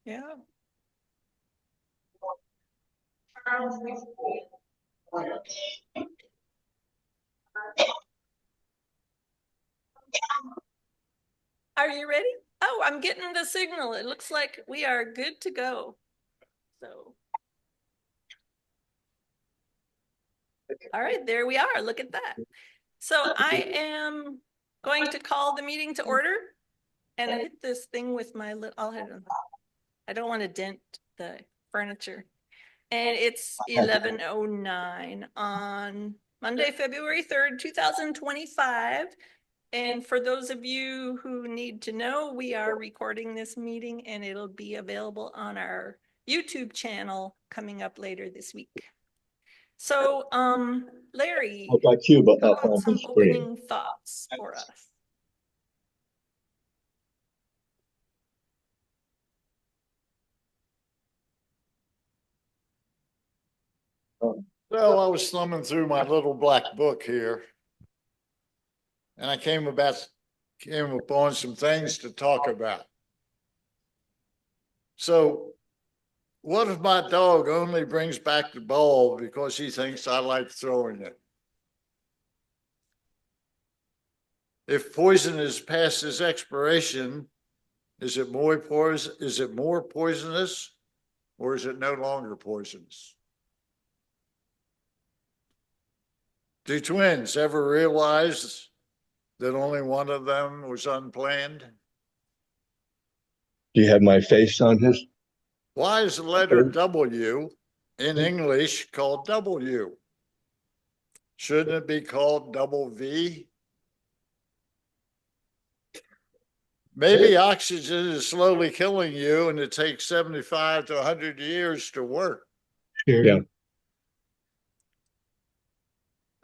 Yeah. Are you ready? Oh, I'm getting the signal. It looks like we are good to go. So, all right, there we are. Look at that. So I am going to call the meeting to order, and I hit this thing with my little, I'll hit it. I don't want to dent the furniture. And it's 11:09 on Monday, February 3rd, 2025. And for those of you who need to know, we are recording this meeting and it'll be available on our YouTube channel coming up later this week. So, Larry, I got Cuba how up about on some the screen. opening thoughts for us? Well, I was thumbing through my little black book here, and I came upon some things to talk about. So, what if my dog only brings back the ball because he thinks I like throwing it? If poison is past its expiration, is it more poisonous, or is it no longer poisonous? Do twins ever realize that only one of them was unplanned? Do you have my face on his? Why is the letter W in English called W? Shouldn't it be called double V? Maybe oxygen is slowly killing you and it takes 75 to 100 years to work. Yeah.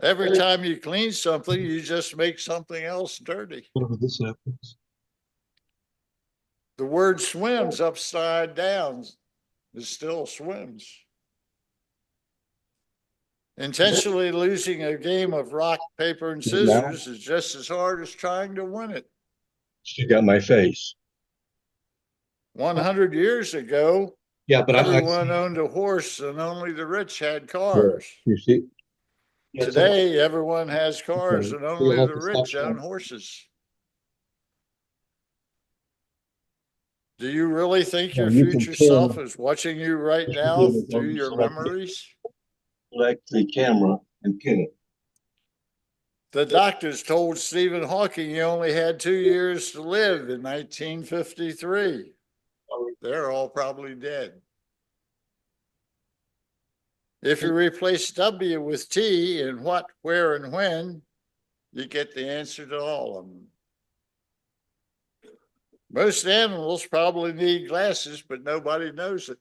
Every time you clean something, you just make something else dirty. Whatever this happens. The word swims upside down. It still swims. Intentionally losing a game of rock, paper, and scissors is just as hard as trying to win it. She got my face. 100 years ago, Yeah, but everyone owned a horse and only the rich had Yeah, cars. you see? Today, everyone has cars and only You'll have the to rich stop own that. horses. Do you really think Yeah, your you can future pin- self is watching you right you should now be able to through your select- memories? Select the camera and pin it. The doctors told Stephen Hawking he only had 2 years to live in 1953. They're all probably dead. If you replace W with T in what, where, and when, you get the answer to all of them. Most animals probably need glasses, but nobody knows it.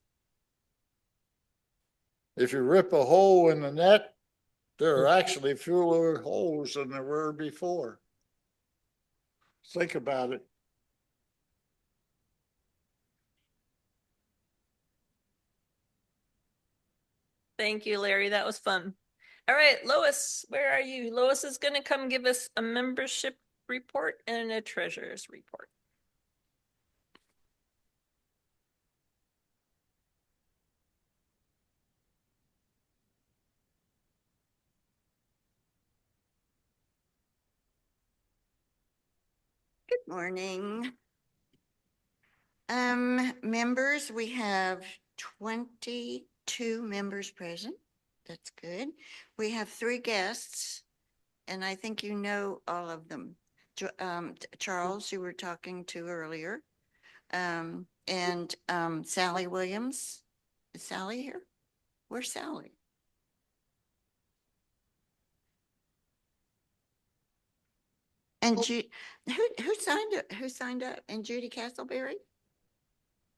If you rip a hole in the net, there are actually fewer holes than there were before. Think about it. Thank you, Larry. That was fun. All right, Lois, where are you? Lois is going to come give us a membership report and a treasurer's report. Good morning. Members, we have 22 members present. That's good. We have 3 guests, and I think you know all of them. Charles, you were talking to earlier, and Sally Williams. Is Sally here? Where's Sally? And who signed up? Who signed up? And Judy Castleberry?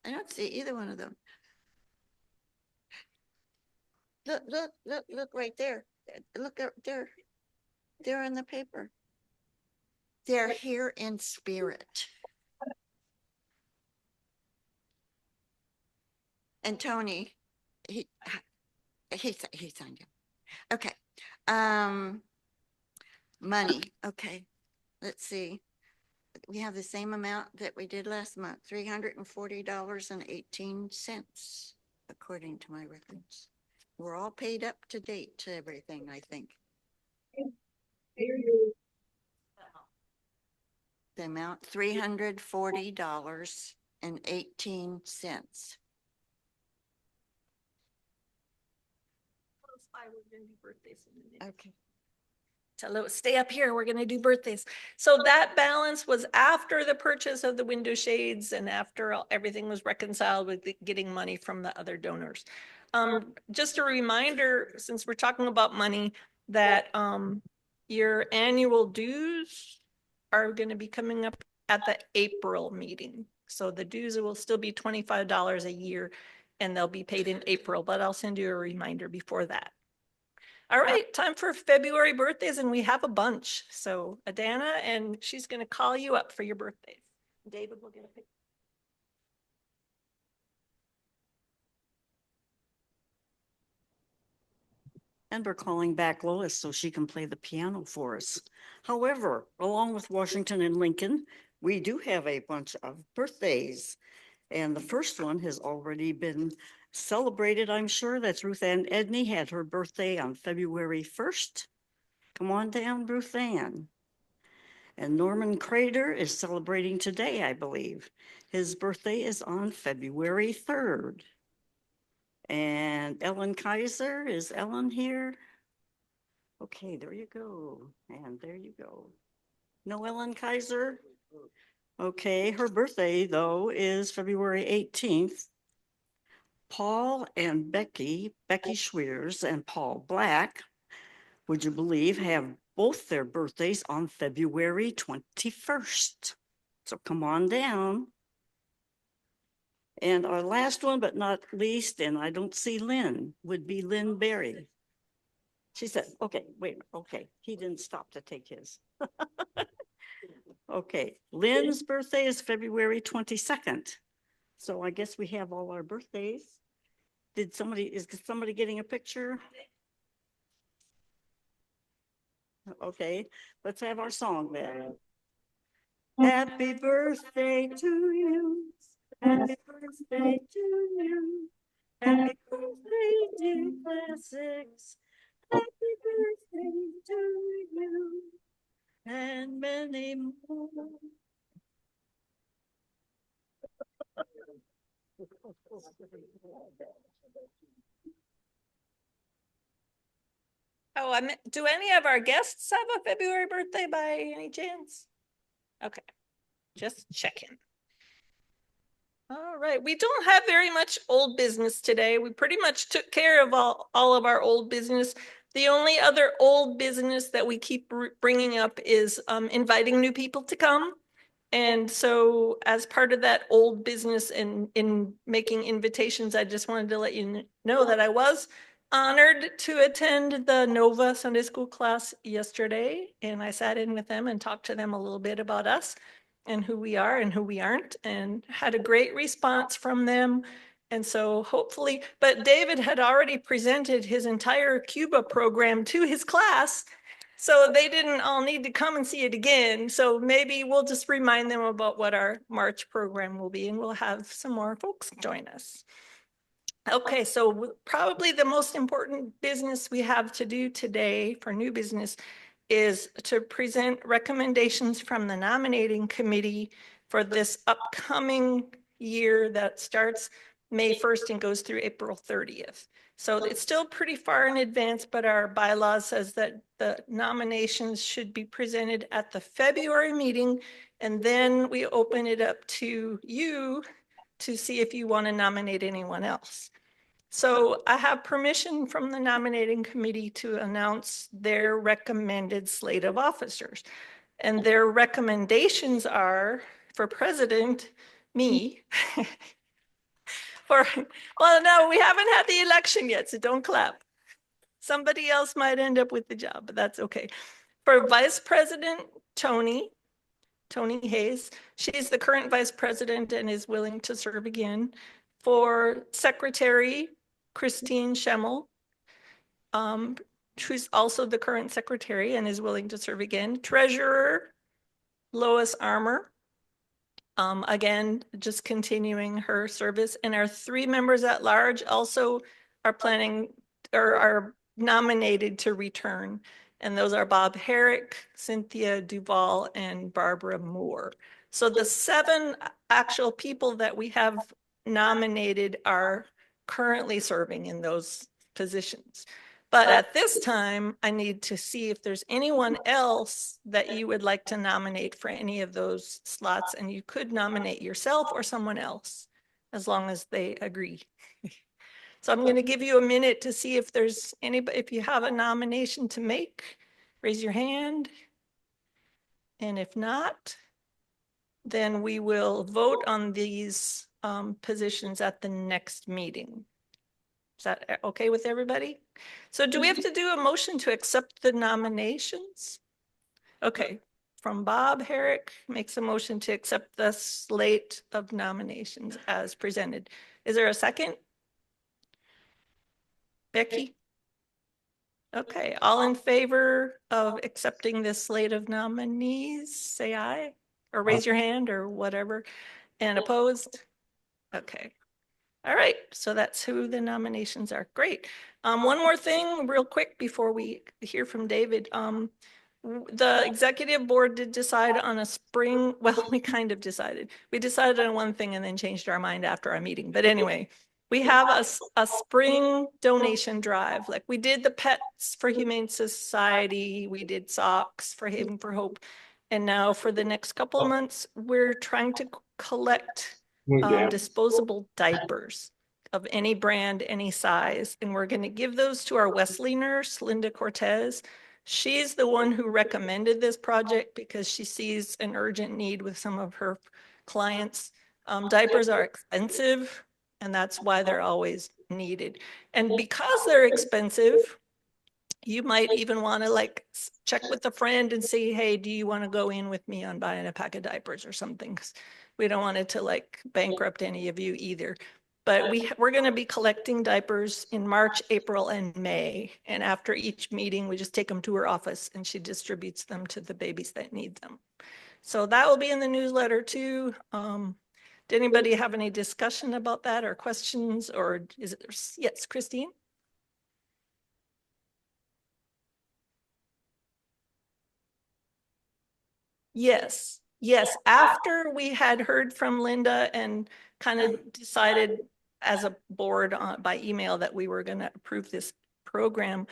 I don't see either one of them. Look right there. Look up there. They're in the paper. They're here in spirit. And Tony, he signed him. Okay. Money. Okay. Let's see. we have the same amount that we did last month, $340.18, according to my records. We're all paid up to date to everything, I think. The amount, $340.18. Okay. Stay up here, we're gonna do birthdays. So that balance was after the purchase of the window shades and after everything was reconciled with getting money from the other donors. Just a reminder, since we're talking about money, that your annual dues are gonna be coming up at the April meeting. So the dues will still be $25 a year and they'll be paid in April, but I'll send you a reminder before that. All right, time for February birthdays, and we have a bunch. So Adana, and she's going to call you up for your birthdays. David will get a picture. And we're calling back Lois so she can play the piano for us. However, along with Washington and Lincoln, we do have a bunch of birthdays. And the first one has already been celebrated, I'm sure. That's Ruth Ann Edney had her birthday on February 1st. Come on down, Ruth Ann. And Norman Crater is celebrating today, I believe. His birthday is on February 3rd. And Ellen Kaiser, is Ellen here? Okay, there you go. And there you go. No Ellen Kaiser? Okay, her birthday though is February 18th. Paul and Becky Schweers and Paul Black, would you believe, have both their birthdays on February 21st. So come on down. And our last one, but not least, and I don't see Lynn, would be Lynn Berry. She said, okay, wait, okay, he didn't stop to take his. Okay, Lynn's birthday is February 22nd. So I guess we have all our birthdays. Is somebody getting a picture? Okay, let's have our song then. Happy birthday to you. Happy birthday to you. Happy birthday, dear classics. Happy birthday to you. And many more. Oh, do any of our guests have a February birthday by any chance? Okay, just checking. All right, we don't have very much old business today. We pretty much took care of all of our old business. The only other old business that we keep bringing up is inviting new people to come. And so as part of that old business and in making invitations, I just wanted to let you know that I was honored to attend the Nova Sunday School class yesterday. And I sat in with them and talked to them a little bit about us and who we are and who we aren't, and had a great response from them. And so hopefully, but David had already presented his entire Cuba program to his class. So they didn't all need to come and see it again. So maybe we'll just remind them about what our March program will be, and we'll have some more folks join us. Okay, so probably the most important business we have to do today for new business is to present recommendations from the nominating committee for this upcoming year that starts May 1st and goes through April 30th. So it's still pretty far in advance, but our bylaws says that the nominations should be presented at the February meeting, and then we open it up to you to see if you want to nominate anyone else. So I have permission from the nominating committee to announce their recommended slate of officers. And their recommendations are for president, me. Well, no, we haven't had the election yet, so don't clap. Somebody else might end up with the job, but that's okay. For vice president, Tony Hayes. She's the current vice president and is willing to serve again. For secretary, Christine Schemmel, who's also the current secretary and is willing to serve again. Treasurer, Lois Armour. Again, just continuing her service. And our 3 members at large also are planning or are nominated to return. And those are Bob Herrick, Cynthia Duval, and Barbara Moore. So the 7 actual people that we have nominated are currently serving in those positions. But at this time, I need to see if there's anyone else that you would like to nominate for any of those slots. And you could nominate yourself or someone else, as long as they agree. So I'm going to give you a minute to see if there's anybody, if you have a nomination to make, raise your hand. And if not, then we will vote on these positions at the next meeting. Is that okay with everybody? So do we have to do a motion to accept the nominations? Okay, from Bob Herrick makes a motion to accept the slate of nominations as presented. Is there a second? Becky? Okay, all in favor of accepting this slate of nominees, say aye, or raise your hand or whatever, and opposed? Okay. All right, so that's who the nominations are. Great. One more thing real quick before we hear from David. The executive board did decide on a spring, well, we kind of decided. We decided on one thing and then changed our mind after our meeting. But anyway, we have a spring donation drive. Like we did the Pets for Humane Society, we did socks for Haven for Hope. And now for the next couple of months, we're trying to collect disposable diapers of any brand, any size. And we're going to give those to our Wesley nurse, Linda Cortez. She's the one who recommended this project because she sees an urgent need with some of her clients. Diapers are expensive, and that's why they're always needed. And because they're expensive, you might even want to like check with a friend and say, hey, do you want to go in with me on buying a pack of diapers or something? Because we don't want it to like bankrupt any of you either. But we're going to be collecting diapers in March, April, and May. And after each meeting, we just take them to her office and she distributes them to the babies that need them. So that will be in the newsletter too. Did anybody have any discussion about that or questions, or is it, yes, Christine? Yes, yes. After we had heard from Linda and kind of decided as a board by email that we were going to approve this program,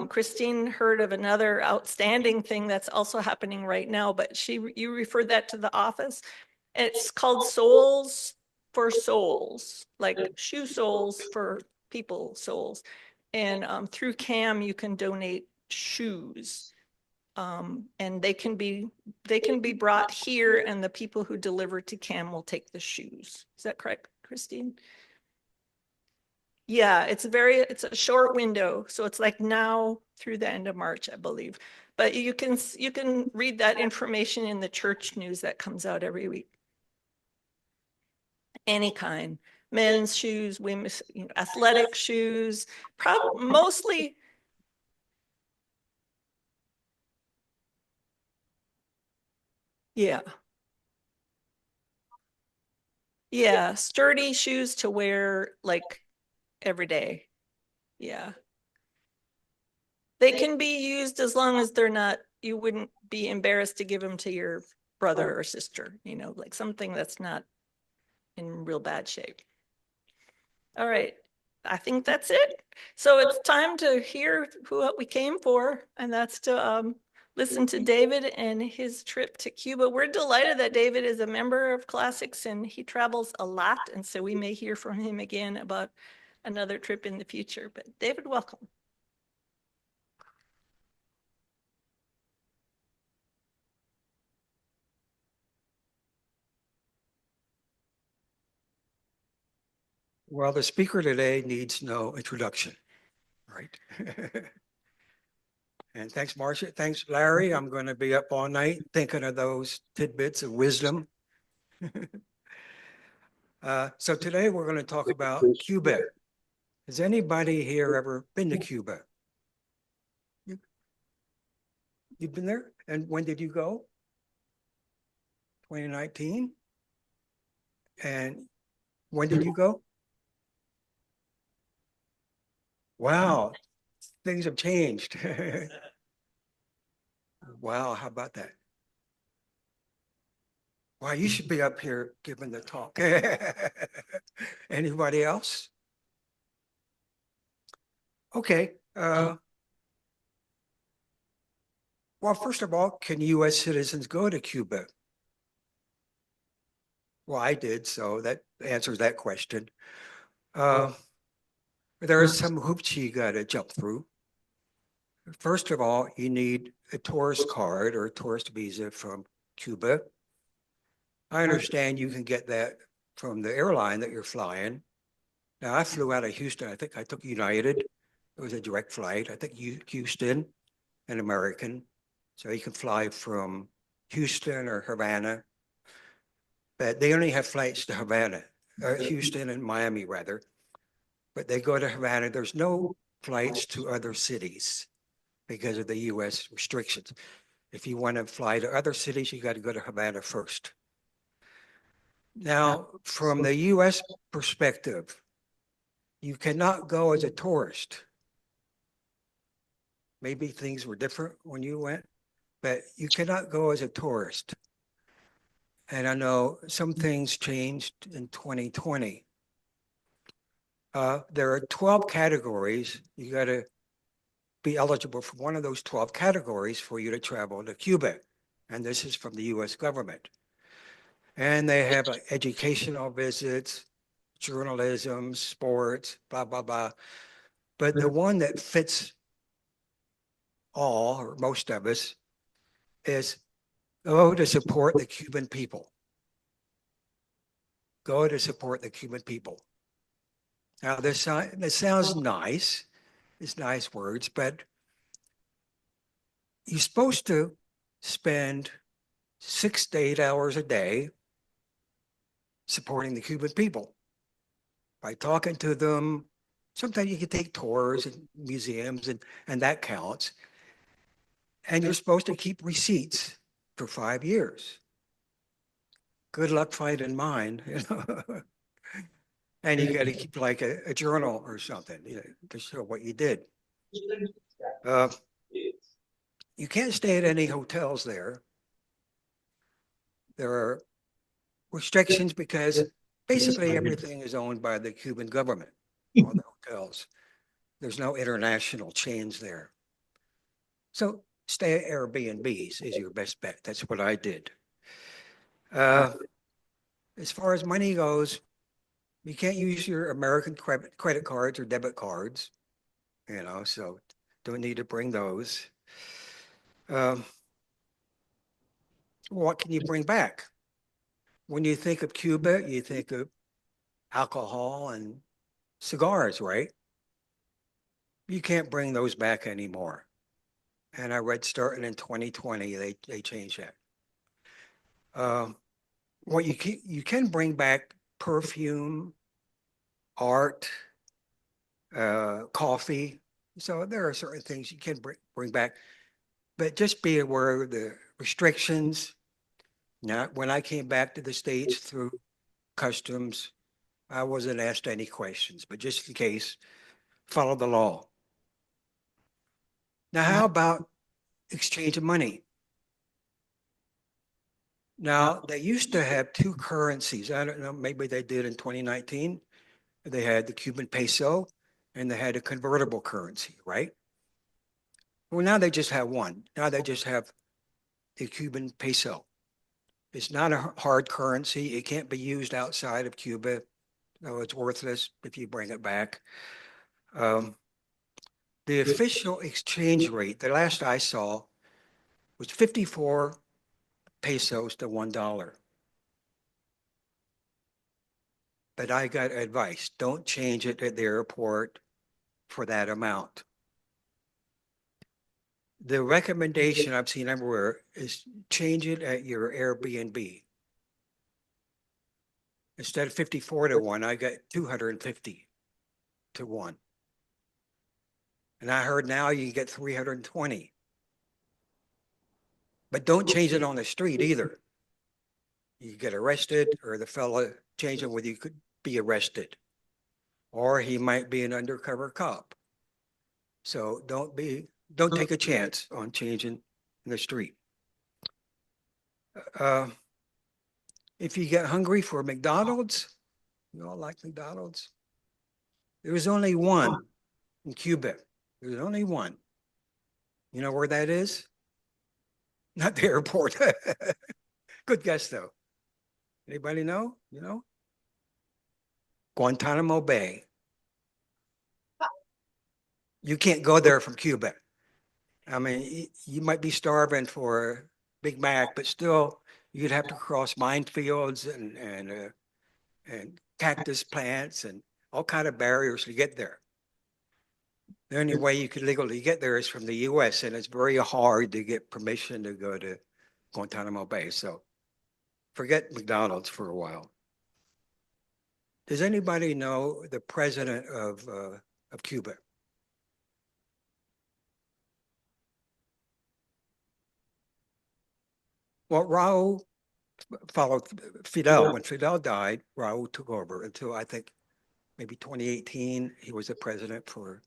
Christine heard of another outstanding thing that's also happening right now, but you referred that to the office. It's called Souls for Souls, like shoe soles for people souls. And through CAM, you can donate shoes. And they can be brought here and the people who deliver to CAM will take the shoes. Is that correct, Christine? Yeah, it's a short window. So it's like now through the end of March, I believe. But you can read that information in the church news that comes out every week. Any kind, men's shoes, women's, athletic shoes, mostly. Yeah. Yeah, sturdy shoes to wear like every day. Yeah. They can be used as long as they're not, you wouldn't be embarrassed to give them to your brother or sister, like something that's not in real bad shape. All right. I think that's it. So it's time to hear what we came for, and that's to listen to David and his trip to Cuba. We're delighted that David is a member of Classics and he travels a lot. And so we may hear from him again about another trip in the future. But David, welcome. Well, the speaker today needs no introduction, right? And thanks, Marcia. Thanks, Larry. I'm going to be up all night thinking of those tidbits of wisdom. So today we're going to talk about Cuba. Has anybody here ever been to Cuba? You've been there? And when did you go? 2019? And when did you go? Wow, things have changed. Wow, how about that? Wow, you should be up here giving the talk. Anybody else? Okay. Well, first of all, can US citizens go to Cuba? Well, I did, so that answers that question. There are some hoops you got to jump through. First of all, you need a tourist card or a tourist visa from Cuba. I understand you can get that from the airline that you're flying. Now, I flew out of Houston. I think I took United. It was a direct flight. I think Houston, an American. So you can fly from Houston or Havana. But they only have flights to Havana, Houston and Miami rather. But they go to Havana. There's no flights to other cities because of the US restrictions. If you want to fly to other cities, you got to go to Havana first. Now, from the US perspective, you cannot go as a tourist. Maybe things were different when you went, but you cannot go as a tourist. And I know some things changed in 2020. There are 12 categories. You got to be eligible for one of those 12 categories for you to travel to Cuba. And this is from the US government. And they have educational visits, journalism, sports, blah, blah, blah. But the one that fits all or most of us is go to support the Cuban people. Go to support the Cuban people. Now, this sounds nice. It's nice words, but you're supposed to spend 6 to 8 hours a day supporting the Cuban people by talking to them. Sometimes you can take tours and museums, and that counts. And you're supposed to keep receipts for 5 years. Good luck finding mine, you know. And you got to keep like a journal or something, you know, to show what you did. You can't stay at any hotels there. There are restrictions because basically everything is owned by the Cuban government, all the hotels. There's no international chains there. So stay at Airbnbs is your best bet. That's what I did. As far as money goes, you can't use your American credit cards or debit cards, you know, so don't need to bring those. What can you bring back? When you think of Cuba, you think of alcohol and cigars, right? You can't bring those back anymore. And I read starting in 2020, they changed that. What you can bring back perfume, art, coffee. So there are certain things you can bring back, but just be aware of the restrictions. Now, when I came back to the States through customs, I wasn't asked any questions, but just in case, follow the law. Now, how about exchange of money? Now, they used to have two currencies. I don't know, maybe they did in 2019. They had the Cuban peso and they had a convertible currency, right? Well, now they just have one. Now they just have the Cuban peso. It's not a hard currency. It can't be used outside of Cuba. So it's worthless if you bring it back. The official exchange rate, the last I saw, was 54 pesos to $1. But I got advice, don't change it at the airport for that amount. The recommendation I've seen everywhere is change it at your Airbnb. Instead of 54 to 1, I got 250 to 1. And I heard now you can get 320. But don't change it on the street either. You get arrested or the fella changing whether you could be arrested, or he might be an undercover cop. So don't take a chance on changing in the street. Uh, if you get hungry for McDonald's, you all like McDonald's? There was only one in Cuba. There's only one. You know where that is? Not the airport. Good guess though. Anybody know? You know? Guantanamo Bay. You can't go there from Cuba. I mean, you might be starving for a Big Mac, but still you'd have to cross minefields and cactus plants and all kind of barriers to get there. The only way you could legally get there is from the US, and it's very hard to get permission to go to Guantanamo Bay. So forget McDonald's for a while. Does anybody know the president of Cuba? Well, Raul followed Fidel. When Fidel died, Raul took over until I think maybe 2018. He was the president for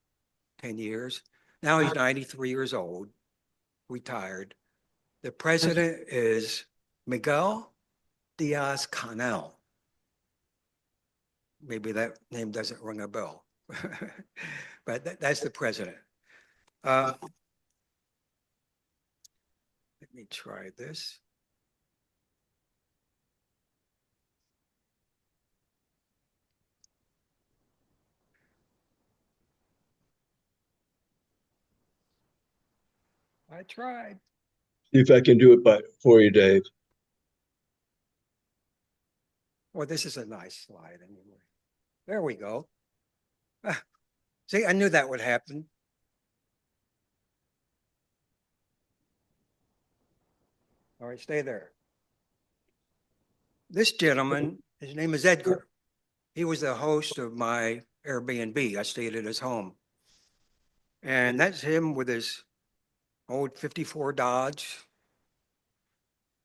10 years. Now he's 93 years old, retired. The president is Miguel Diaz-Canel. Maybe that name doesn't ring a bell, but that's the president. Let me try this. I tried. See if I can do it for you, Dave. Well, this is a nice slide anyway. There we go. See, I knew that would happen. All right, stay there. This gentleman, his name is Edgar. He was the host of my Airbnb. I stayed at his home. And that's him with his old 54 Dodge,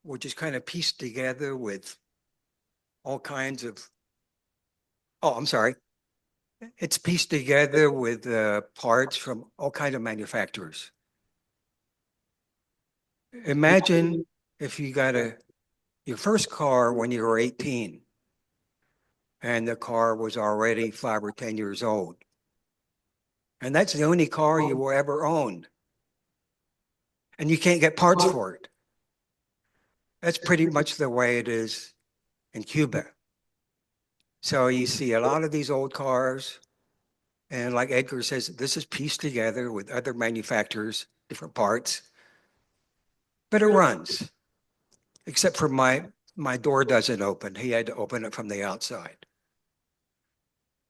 which is kind of pieced together with all kinds of, oh, I'm sorry. It's pieced together with parts from all kinds of manufacturers. Imagine if you got your first car when you were 18 and the car was already 5 or 10 years old. And that's the only car you will ever own. And you can't get parts for it. That's pretty much the way it is in Cuba. So you see a lot of these old cars, and like Edgar says, this is pieced together with other manufacturers, different parts, but it runs. Except for my door doesn't open. He had to open it from the outside.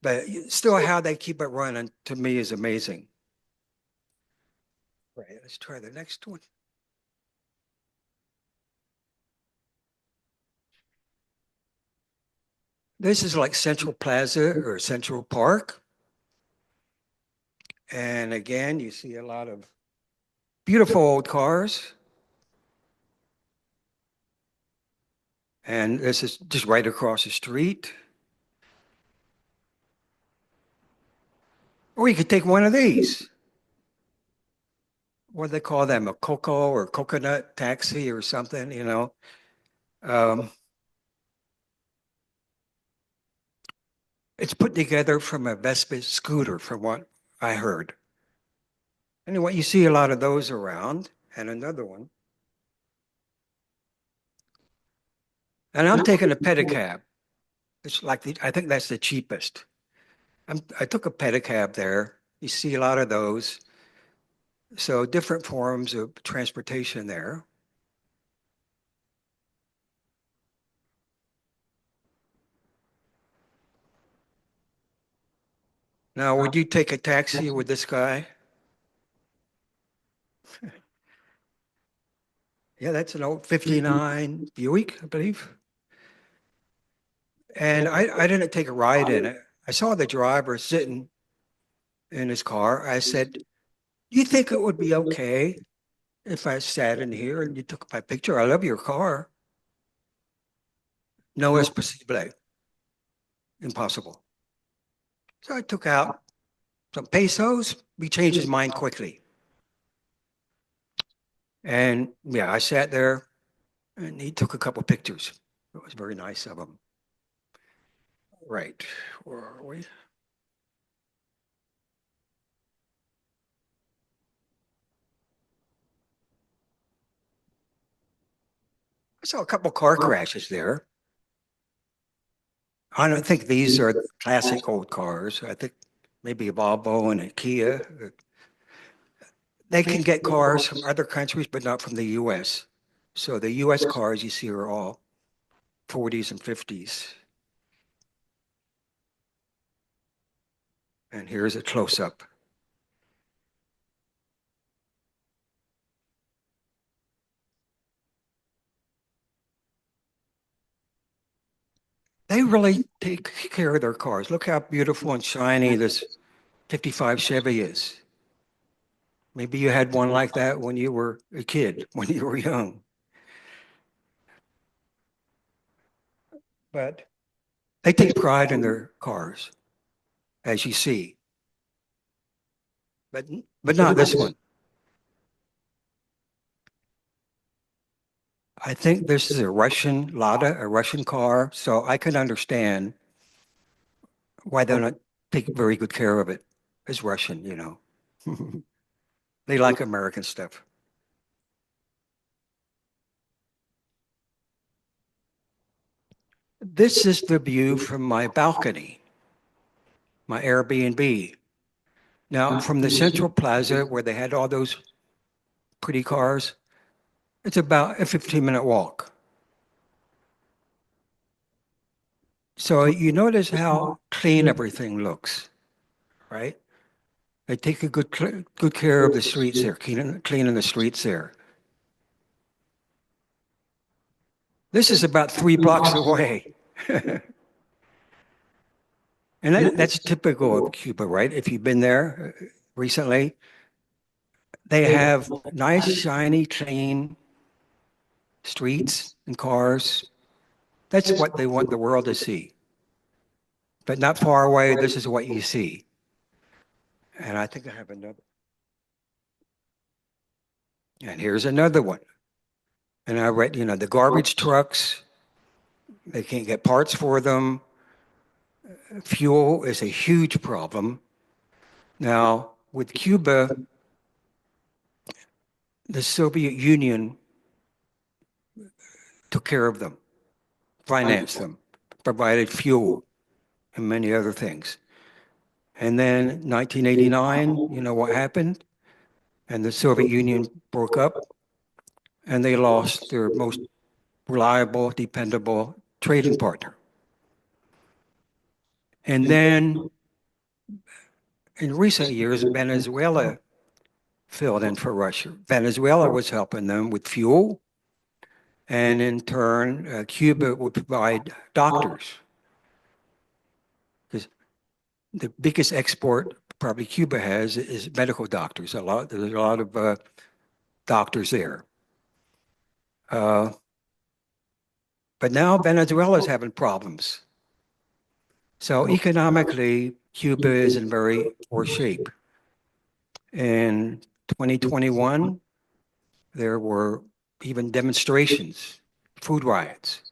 But still how they keep it running to me is amazing. Right, let's try the next one. This is like Central Plaza or Central Park. And again, you see a lot of beautiful old cars. And this is just right across the street. Or you could take one of these. What do they call them? A cocoa or coconut taxi or something, you know? It's put together from a Vespa scooter, from what I heard. Anyway, you see a lot of those around, and another one. And I'm taking a pedicab. It's like I think that's the cheapest. I took a pedicab there. You see a lot of those. So different forms of transportation there. Now, would you take a taxi with this guy? Yeah, that's an old 59 Buick, I believe. And I didn't take a ride in it. I saw the driver sitting in his car. I said, do you think it would be okay if I sat in here and you took my picture? I love your car. No es posible. impossible. So I took out some pesos. He changed his mind quickly. And yeah, I sat there and he took a couple pictures. It was very nice of him. Right, where are we? I saw a couple car crashes there. I don't think these are classic old cars. I think maybe a Volvo and a Kia. They can get cars from other countries, but not from the US. So the US cars you see are all 40s and 50s. And here's a close-up. They really take care of their cars. Look how beautiful and shiny this 55 Chevy is. Maybe you had one like that when you were a kid, when you were young. But they take pride in their cars, as you see. But not this one. I think this is a Russian Lada, a Russian car, so I can understand why they don't take very good care of it. It's Russian, you know. They like American stuff. This is the view from my balcony, my Airbnb. Now, from the Central Plaza where they had all those pretty cars, it's about a 15-minute walk. So you notice how clean everything looks, right? They take a good care of the streets there, cleaning the streets there. This is about 3 blocks away. And that's typical of Cuba, right? If you've been there recently, they have nice, shiny, clean streets and cars. That's what they want the world to see. But not far away, this is what you see. And I think I have another. And here's another one. And I read, the garbage trucks, they can't get parts for them. Fuel is a huge problem. Now, with Cuba, the Soviet Union took care of them, financed them, provided fuel, and many other things. And then 1989, you know what happened? And the Soviet Union broke up, and they lost their most reliable, dependable trading partner. And then in recent years, Venezuela filled in for Russia. Venezuela was helping them with fuel, and in turn, Cuba would provide doctors. Because the biggest export probably Cuba has is medical doctors. There's a lot of doctors there. But now Venezuela is having problems. So economically, Cuba is in very poor shape. In 2021, there were even demonstrations, food riots.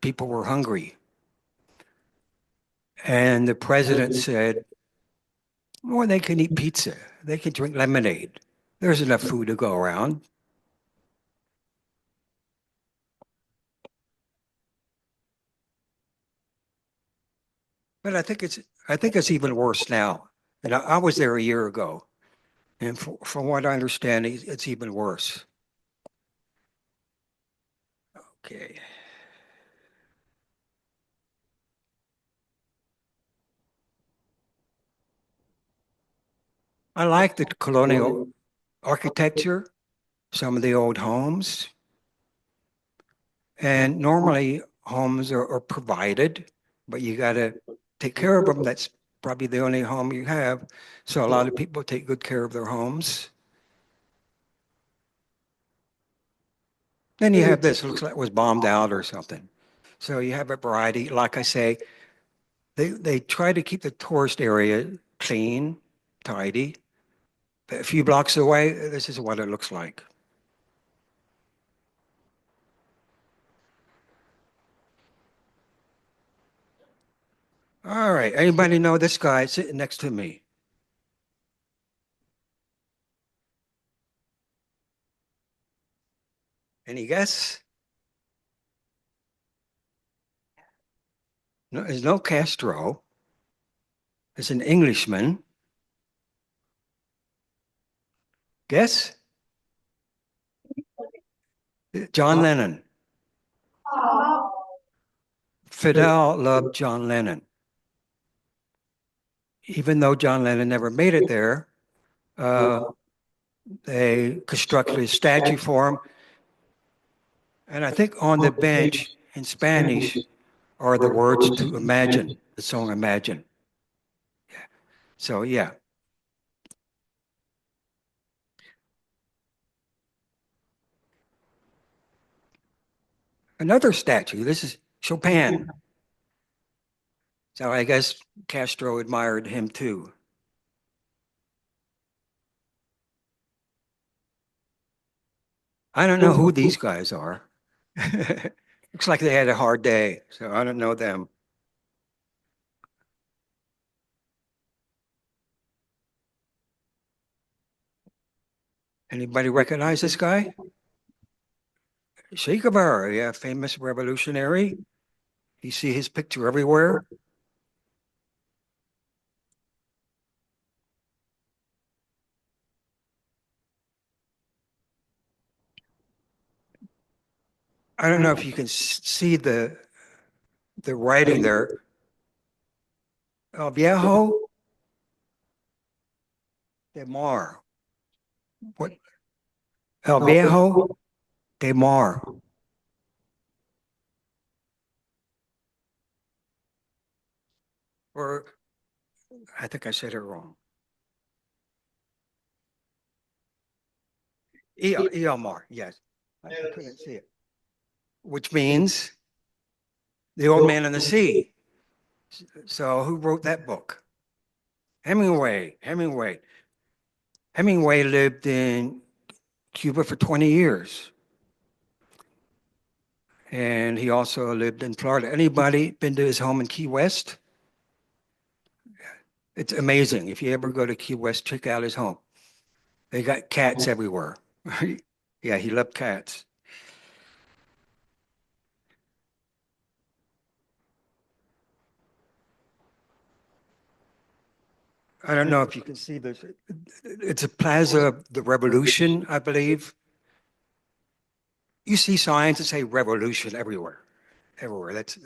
People were hungry. And the president said, well, they can eat pizza. They can drink lemonade. There's enough food to go around. But I think it's even worse now. And I was there a year ago. And from what I understand, it's even worse. Okay. I like the colonial architecture, some of the old homes. And normally homes are provided, but you got to take care of them. That's probably the only home you have. So a lot of people take good care of their homes. Then you have this, looks like it was bombed out or something. So you have a variety. Like I say, They try to keep the tourist area clean, tidy. But a few blocks away, this is what it looks like. All right, anybody know this guy sitting next to me? Any guess? No, there's no Castro. It's an Englishman. Guess? John Lennon. Fidel loved John Lennon. Even though John Lennon never made it there, uh, they constructed a statue for him. And I think on the bench in Spanish are the words to Imagine, the song Imagine. So, yeah. Another statue. This is Chopin. So I guess Castro admired him too. I don't know who these guys are. Looks like they had a hard day, so I don't know them. Anybody recognize this guy? Che Guevara, yeah, famous revolutionary. You see his picture everywhere. I don't know if you can see the writing there. El Viejo de Mar. What? El Viejo de Mar. Or I think I said it wrong. Mar, yes. I couldn't see it. Which means The Old Man and the Sea. So who wrote that book? Hemingway. Hemingway lived in Cuba for 20 years. And he also lived in Florida. Anybody been to his home in Key West? It's amazing. If you ever go to Key West, check out his home. They got cats everywhere. Yeah, he loved cats. I don't know if you can see this. It's a Plaza of the Revolution, I believe. You see signs that say revolution everywhere. Everywhere. That's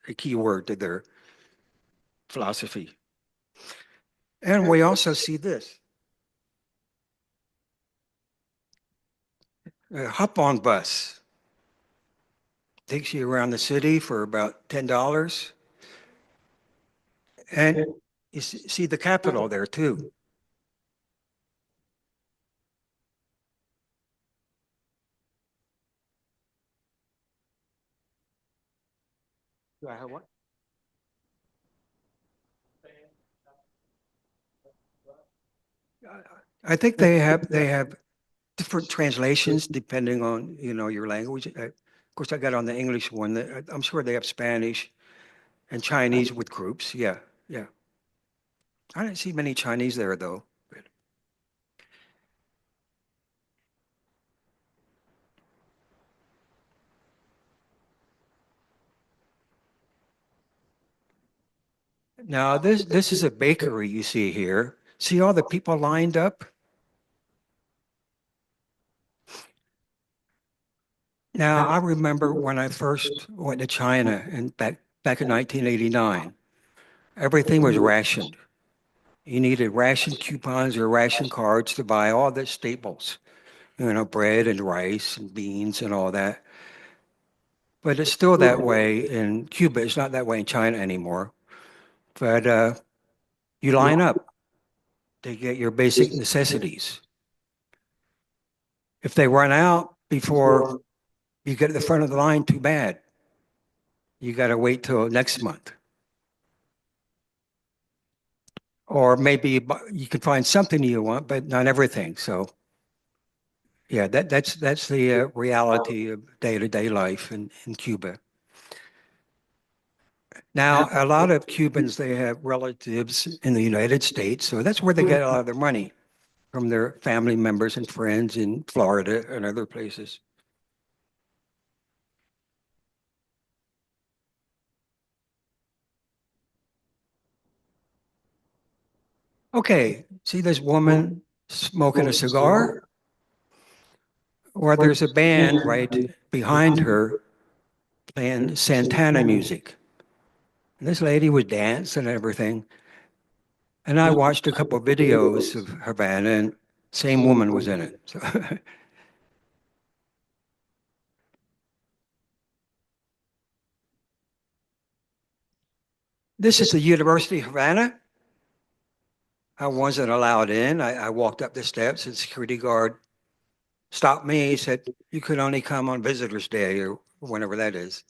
a key word to their philosophy. And we also see this. A hop-on bus. Takes you around the city for about $10. And you see the Capitol there too. Do I have what? I think they have different translations depending on your language. Of course, I got on the English one. I'm sure they have Spanish and Chinese with groups. Yeah, yeah. I didn't see many Chinese there though. Now this is a bakery you see here. See all the people lined up? Now I remember when I first went to China and back in 1989, everything was rationed. You needed ration coupons or ration cards to buy all the staples, bread and rice and beans and all that. But it's still that way in Cuba. It's not that way in China anymore. But you line up to get your basic necessities. If they run out before you get to the front of the line, too bad. You got to wait till next month. or maybe you can find something you want, but not everything. So yeah, that's the reality of day-to-day life in Cuba. Now, a lot of Cubans, they have relatives in the United States, so that's where they get a lot of their money, from their family members and friends in Florida and other places. Okay, see this woman smoking a cigar? Or there's a band right behind her playing Santana music. And this lady was dancing and everything. And I watched a couple of videos of Havana, and same woman was in it. So this is the University of Havana. I wasn't allowed in. I walked up the steps, and the security guard stopped me. He said, "You could only come on Visitor's Day," or whenever that is.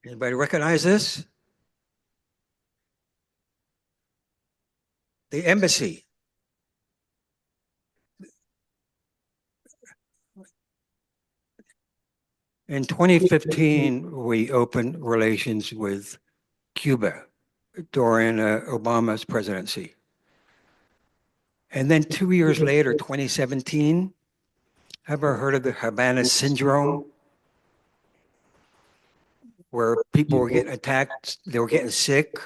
Anybody recognize this? The embassy. In 2015, we opened relations with Cuba during Obama's presidency. And then 2 years later, 2017, ever heard of the Havana syndrome? Where people were getting attacked, they were getting sick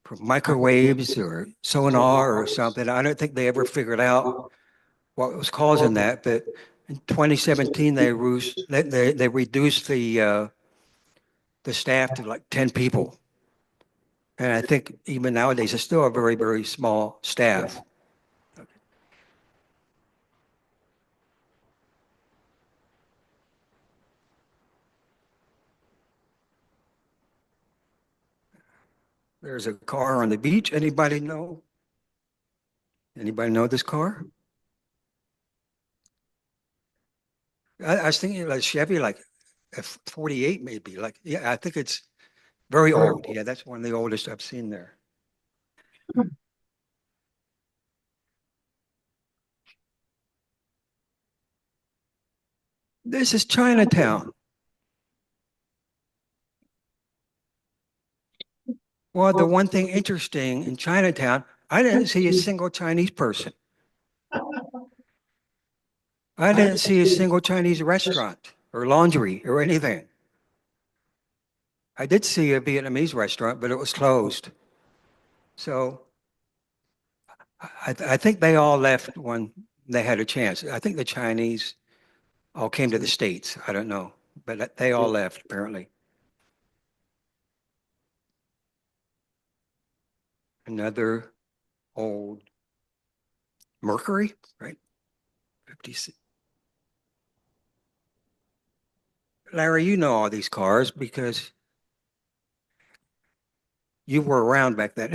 from microwaves or sonar or something. I don't think they ever figured out what was causing that. But in 2017, they reduced the staff to like 10 people. And I think even nowadays, it's still a very, very small staff. There's a car on the beach. Anybody know? Anybody know this car? I was thinking like Chevy, like a 48 maybe. Like, yeah, I think it's very old. Yeah, that's one of the oldest I've seen there. This is Chinatown. Well, the one thing interesting in Chinatown, I didn't see a single Chinese person. I didn't see a single Chinese restaurant or laundry or anything. I did see a Vietnamese restaurant, but it was closed. So I think they all left when they had a chance. I think the Chinese all came to the States. I don't know, but they all left apparently. Another old Mercury, right? 50. Larry, you know all these cars because you were around back then.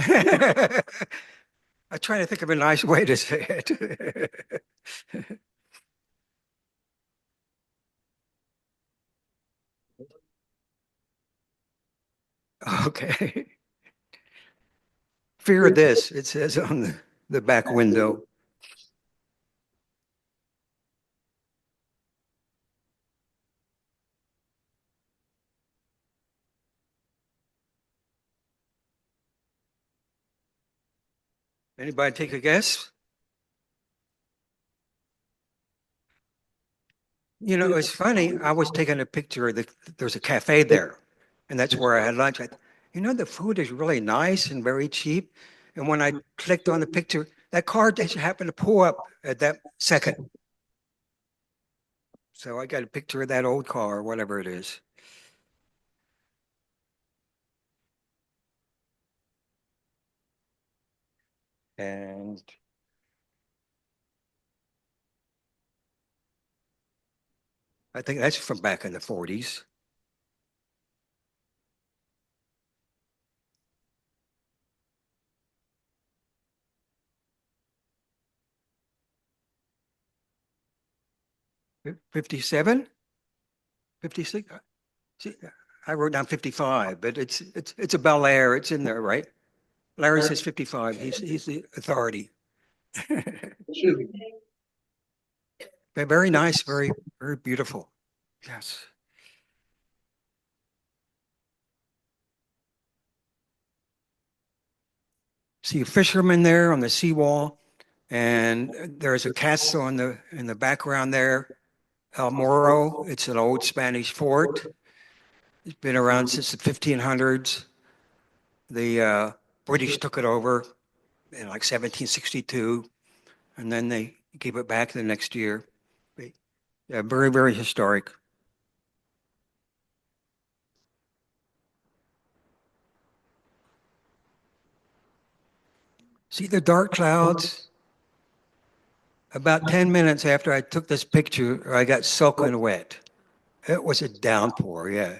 I try to think of a nice way to say it. Okay. Fear this, it says on the back window. Anybody take a guess? You know, it's funny. I was taking a picture of there's a cafe there, and that's where I had lunch. The food is really nice and very cheap. And when I clicked on the picture, that car just happened to pull up at that second. So I got a picture of that old car, whatever it is. And I think that's from back in the 40s. 57? 56? See, I wrote down 55, but it's a Bel Air. It's in there, right? Larry says 55. He's the authority. But very nice, very beautiful. Yes. See a fisherman there on the seawall, and there's a castle in the background there. El Morro. It's an old Spanish fort. It's been around since the 1500s. The British took it over in like 1762, and then they gave it back the next year. Yeah, very historic. See the dark clouds? About 10 minutes after I took this picture, I got soaking wet. It was a downpour, yeah.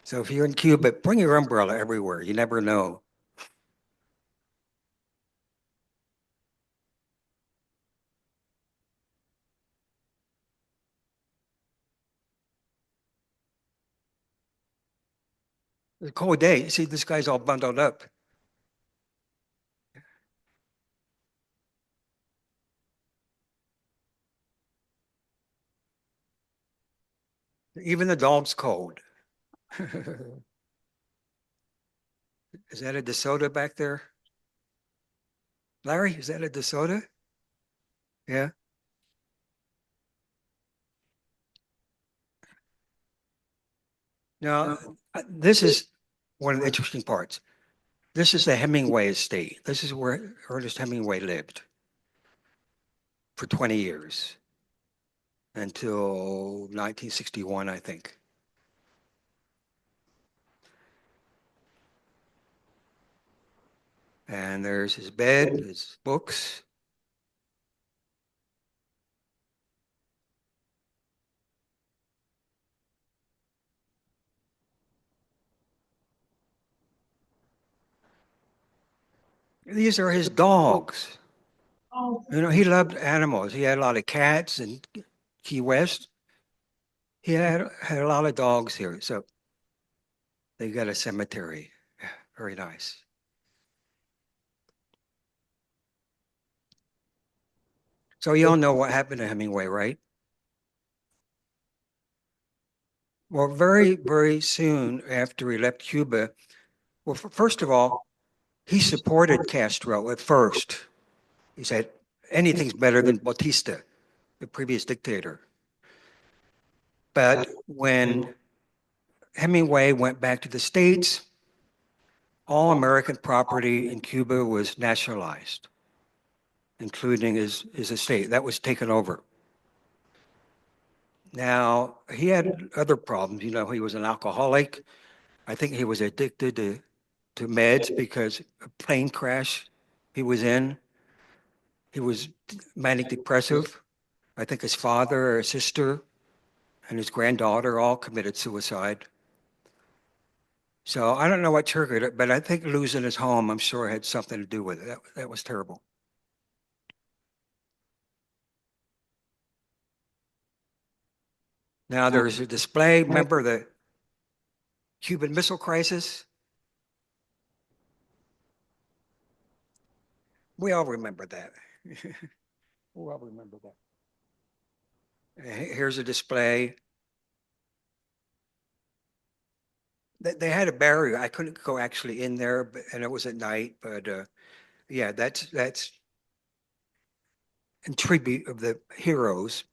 So if you're in Cuba, bring your umbrella everywhere. You never know. It's a cold day. See, this guy's all bundled up. Even the dog's cold. Is that a DeSoto back there? Larry, is that a DeSoto? Yeah. Now, this is one of the interesting parts. This is the Hemingway estate. This is where Ernest Hemingway lived for 20 years until 1961, I think. And there's his bed, his books. These are his dogs. You know, he loved animals. He had a lot of cats in Key West. He had a lot of dogs here. So they got a cemetery. Yeah, very nice. So you all know what happened to Hemingway, right? Well, very soon after he left Cuba, well, first of all, he supported Castro at first. He said, anything's better than Batista, the previous dictator. But when Hemingway went back to the States, all American property in Cuba was nationalized, including his estate. That was taken over. Now, he had other problems. You know, he was an alcoholic. I think he was addicted to meds because a plane crash he was in. He was manic depressive. I think his father, his sister, and his granddaughter all committed suicide. So I don't know what triggered it, but I think losing his home, I'm sure, had something to do with it. That was terrible. Now there's a display. Remember the Cuban Missile Crisis? We all remember that. We all remember that. Here's a display. They had a barrier. I couldn't go actually in there, and it was at night. But yeah, that's in tribute of the heroes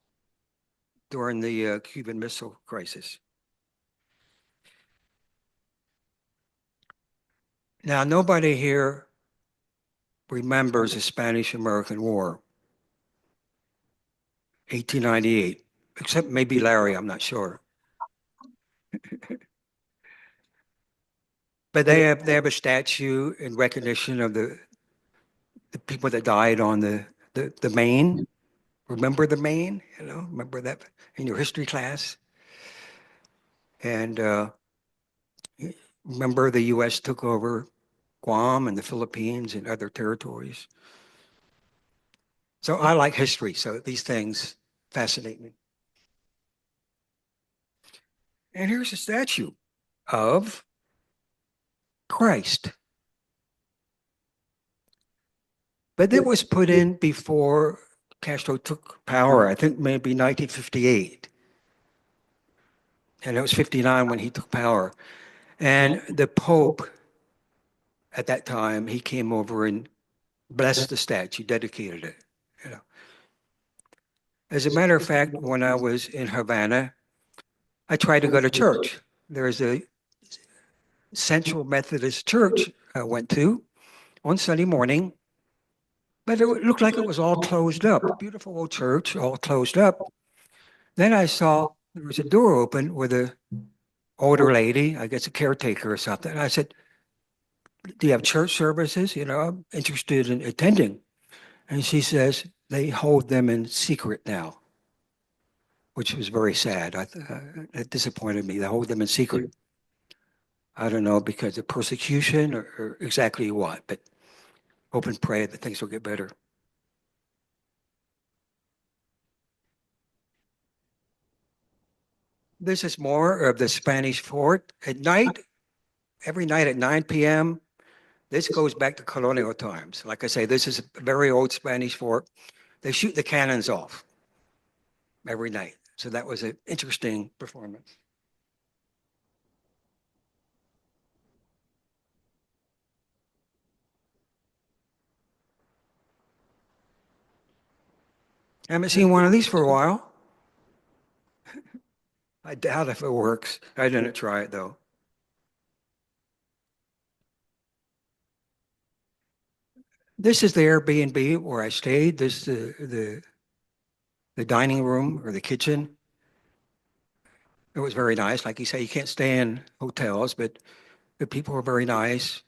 during the Cuban Missile Crisis. Now, nobody here remembers the Spanish-American War, 1898, except maybe Larry, I'm not sure. But they have a statue in recognition of the people that died on the Maine. Remember the Maine? You know, remember that in your history class? And remember the U.S. took over Guam and the Philippines and other territories. So I like history, so these things fascinate me. And here's a statue of Christ. But it was put in before Castro took power, I think maybe 1958. And it was 59 when he took power. And the Pope at that time, he came over and blessed the statue, dedicated it. You know. As a matter of fact, when I was in Havana, I tried to go to church. There's a Central Methodist church I went to on Sunday morning, but it looked like it was all closed up. Beautiful old church, all closed up. Then I saw there was a door open with a older lady, I guess a caretaker or something. And I said, "Do you have church services? You know, I'm interested in attending." And she says, "They hold them in secret now," which was very sad. It disappointed me. They hold them in secret. I don't know because of persecution or exactly what, but hope and pray that things will get better. This is more of the Spanish fort at night, every night at 9 p.m. This goes back to colonial times. Like I say, this is a very old Spanish fort. They shoot the cannons off every night. So that was an interesting performance. I haven't seen one of these for a while. I doubt if it works. I didn't try it though. This is the Airbnb where I stayed. This is the dining room or the kitchen. It was very nice. Like you say, you can't stay in hotels, but the people were very nice.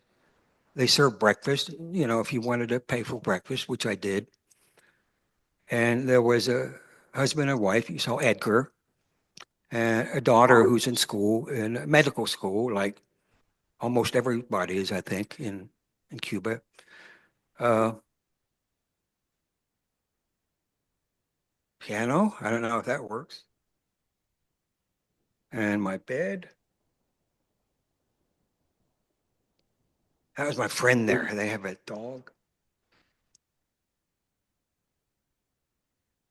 They served breakfast, you know, if you wanted to pay for breakfast, which I did. And there was a husband and wife. You saw Edgar, and a daughter who's in school, in medical school, like almost everybody is, I think, in Cuba. Uh, Piano, I don't know if that works. And my bed. That was my friend there. They have a dog.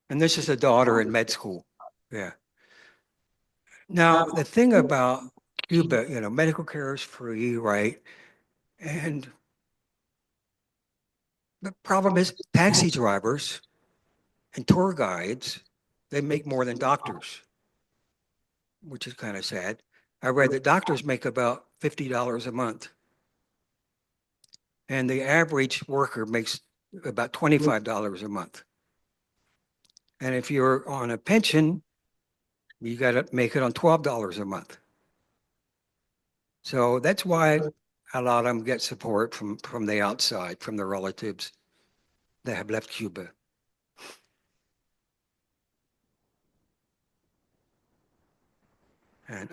And this is a daughter in med school. Yeah. Now, the thing about Cuba, you know, medical care is free, right? And the problem is taxi drivers and tour guides, they make more than doctors, which is kind of sad. I read that doctors make about $50 a month, and the average worker makes about $25 a month. And if you're on a pension, you got to make it on $12 a month. So that's why a lot of them get support from the outside, from their relatives that have left Cuba. And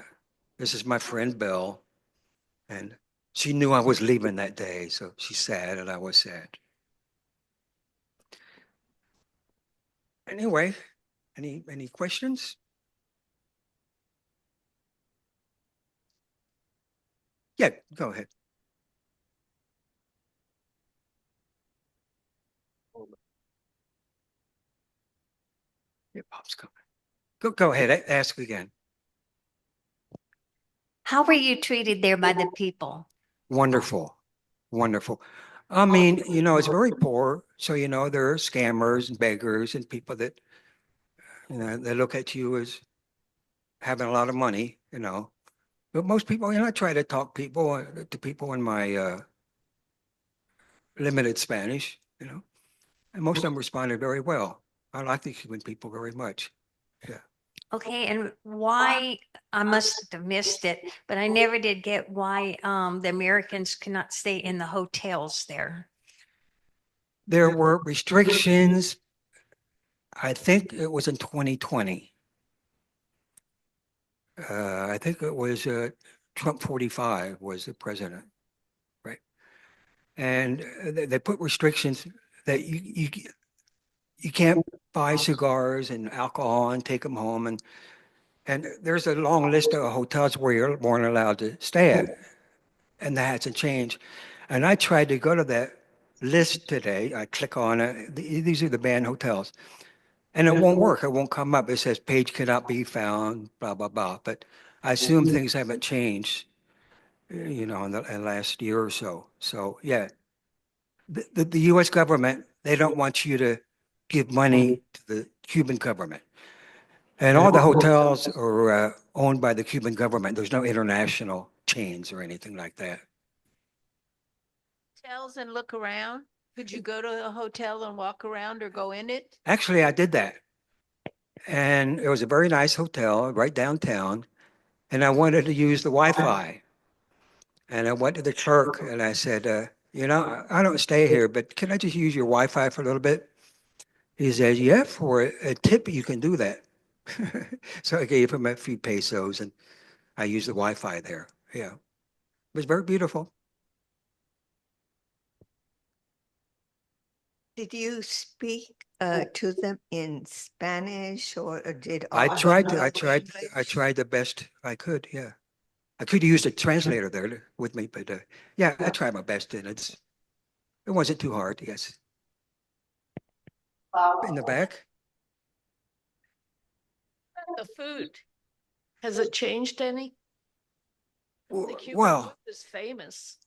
this is my friend Belle, and she knew I was leaving that day, so she's sad, and I was sad. Anyway, any questions? Yeah, go ahead. Yeah, Pop's coming. Go ahead, ask again. How were you treated there by the people? Wonderful, wonderful. I mean, you know, it's very poor, so you know there are scammers and beggars and people that you know they look at you as having a lot of money, you know. But most people, you know, I try to talk people to people in my limited Spanish, you know, and most of them responded very well. I like the Cuban people very much. Yeah. Okay, and why, I must have missed it, but I never did get why the Americans cannot stay in the hotels there. There were restrictions. I think it was in 2020. I think it was Trump 45 was the president, right? And they put restrictions that you can't buy cigars and alcohol and take them home. And there's a long list of hotels where you weren't allowed to stay at, and that hasn't changed. And I tried to go to that list today. I click on it. These are the banned hotels. And it won't work. It won't come up. It says page cannot be found, blah, blah, blah. But I assume things haven't changed, in the last year or so. So, yeah, the U.S. government, they don't want you to give money to the Cuban government. And all the hotels are owned by the Cuban government. There's no international chains or anything like that. Hotels and look around? Could you go to a hotel and walk around or go in it? Actually, I did that. And it was a very nice hotel right downtown. And I wanted to use the Wi-Fi. And I went to the clerk and I said, I don't stay here, but can I just use your Wi-Fi for a little bit? He said, yeah, for a tip, you can do that. So I gave him a few pesos and I used the Wi-Fi there. Yeah. It was very beautiful. Did you speak to them in Spanish or did I all of tried them to, I know tried, I English? tried the best I could. Yeah. I could use a translator there with me, but yeah, I tried my best and it wasn't too hard. Yes. In the back. The food, has it changed any? The Cuban Well, food is famous.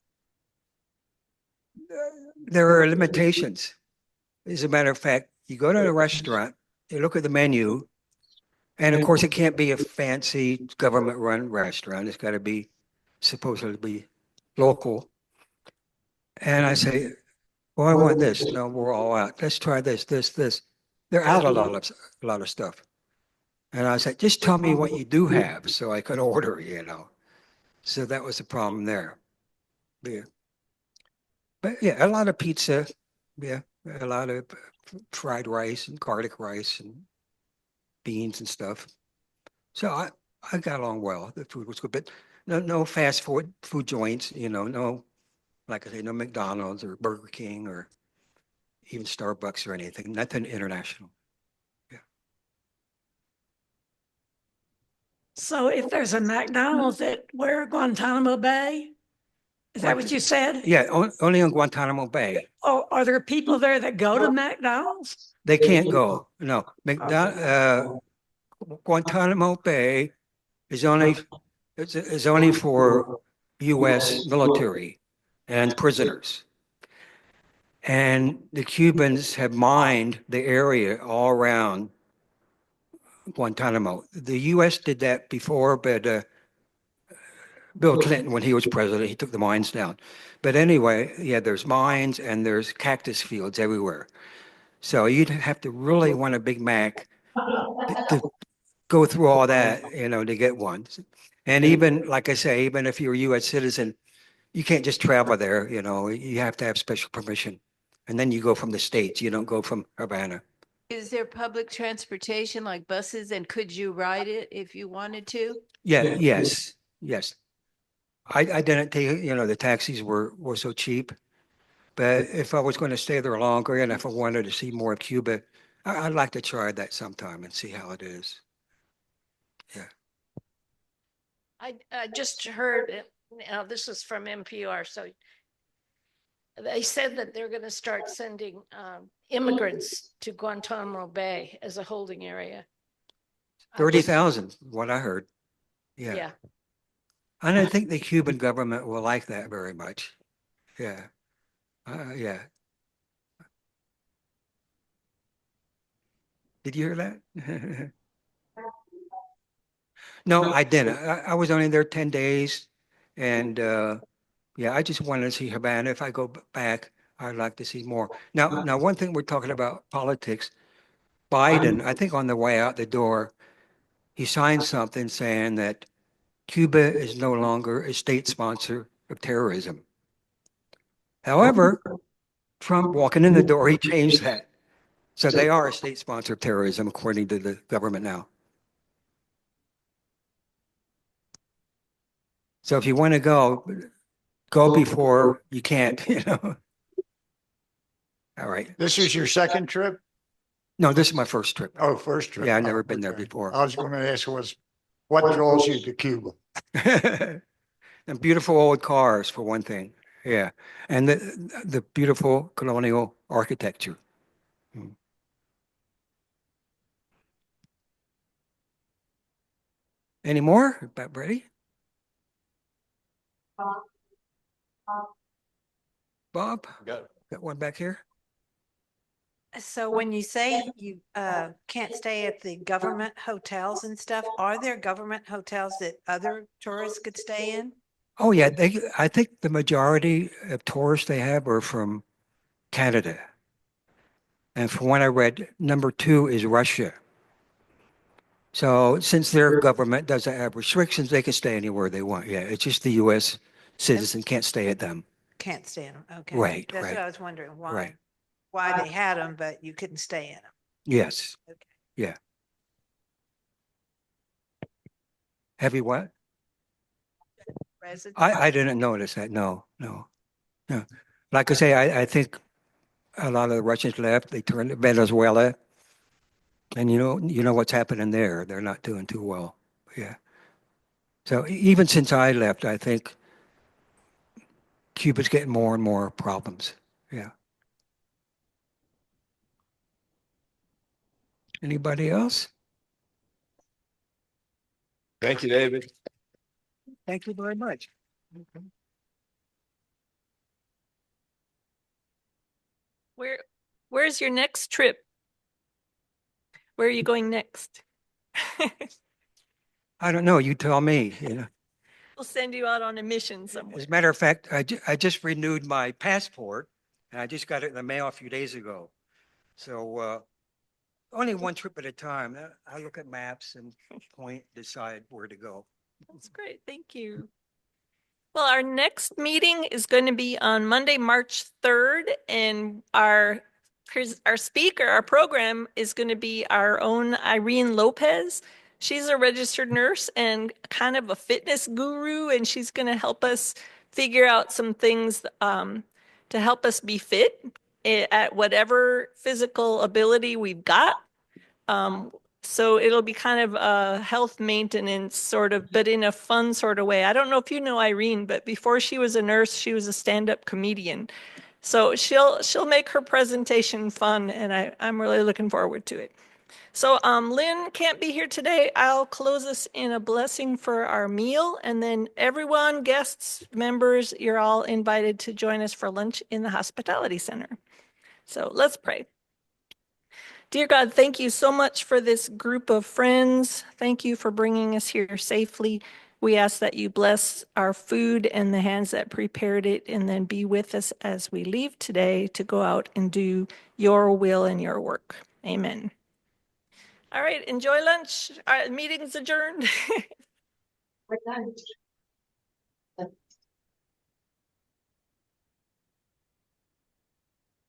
there are limitations. As a matter of fact, you go to a restaurant, you look at the menu, and of course, it can't be a fancy government-run restaurant. It's got to be supposedly be local. And I say, well, I want this. No, we're all out. Let's try this, this, this. They're out a lot of stuff. And I said, just tell me what you do have so I can order. So that was the problem there. Yeah. But yeah, a lot of pizza. Yeah, a lot of fried rice and garlic rice and beans and stuff. So I got along well. The food was good, but no fast food joints, no, like I say, no McDonald's or Burger King or even Starbucks or anything, nothing international. Yeah. So if there's a McDonald's at where Guantanamo Bay, is that what you said? Yeah, only on Guantanamo Bay. Oh, are there people there that go to McDonald's? They can't go. No, Guantanamo Bay is only for U.S. military and prisoners. And the Cubans have mined the area all around Guantanamo. The U.S. did that before, but Bill Clinton, when he was president, he took the mines down. But anyway, yeah, there's mines and there's cactus fields everywhere. So you'd have to really want a Big Mac to go through all that, to get one. And even, like I say, even if you're a U.S. citizen, you can't just travel there, you have to have special permission. And then you go from the States, you don't go from Havana. Is there public transportation like buses and could you ride it if you wanted to? Yeah, yes. I didn't take, the taxis were so cheap. But if I was going to stay there longer and if I wanted to see more of Cuba, I'd like to try that sometime and see how it is. Yeah. I just heard it. Now this is from NPR. So they said that they're going to start sending immigrants to Guantanamo Bay as a holding area. 30,000, what I heard. Yeah. Yeah. I don't think the Cuban government will like that very much. Yeah. Yeah. Did you hear that? No, I didn't. I was only there 10 days. And yeah, I just wanted to see Havana. If I go back, I'd like to see more. Now, one thing we're talking about politics, Biden, I think on the way out the door, he signed something saying that Cuba is no longer a state sponsor of terrorism. However, Trump walking in the door, he changed that. So they are a state sponsor of terrorism, according to the government now. So if you want to go before you can't, All right. This is your second trip? No, this is my first trip. Oh, first trip. Yeah, I've never Oh, been there okay. before. I was going to ask What draws you to Cuba? And beautiful old cars for one thing. Yeah. And the beautiful colonial architecture. Mm. Any more? About ready? Bob? Got one back here? So when you say you can't stay at the government hotels and stuff, are there government hotels that other tourists could stay in? Oh, yeah. I think the majority of tourists they have are from Canada. And from what I read, number 2 is Russia. So since their government doesn't have restrictions, they can stay anywhere they want. Yeah, it's just the U.S. citizen can't stay at them. Can't stay in them. Okay. Right, That's what right, I was wondering, right. why they had them, but you couldn't stay in them. Yes. Okay. Yeah. Heavy what? I didn't notice that. No, no, no. Like I say, I think a lot of the Russians left. They turned to Venezuela. And you know what's happening there. They're not doing too well. Yeah. So even since I left, I think Cuba's getting more and more problems. Yeah. Anybody else? Thank you, David. Thank you very much. Where's your next trip? Where are you going next? I don't know. You tell me. We'll send you out on a mission somewhere. As a matter of fact, I just renewed my passport, and I just got it in the mail a few days ago. So only one trip at a time. I look at maps and decide where to go. That's great. Thank you. Well, our next meeting is going to be on Monday, March 3rd, and our speaker, our program is going to be our own Irene Lopez. She's a registered nurse and kind of a fitness guru, and she's going to help us figure out some things to help us be fit at whatever physical ability we've got. So it'll be kind of a health maintenance sort of, but in a fun sort of way. I don't know if you know Irene, but before she was a nurse, she was a stand-up comedian. So she'll make her presentation fun, and I'm really looking forward to it. So Lynn can't be here today. I'll close us in a blessing for our meal, and then everyone, guests, members, you're all invited to join us for lunch in the Hospitality Center. So let's pray. Dear God, thank you so much for this group of friends. Thank you for bringing us here safely. We ask that you bless our food and the hands that prepared it, and then be with us as we leave today to go out and do your will and your work. Amen. All right, enjoy lunch. Our meeting's adjourned. We're done.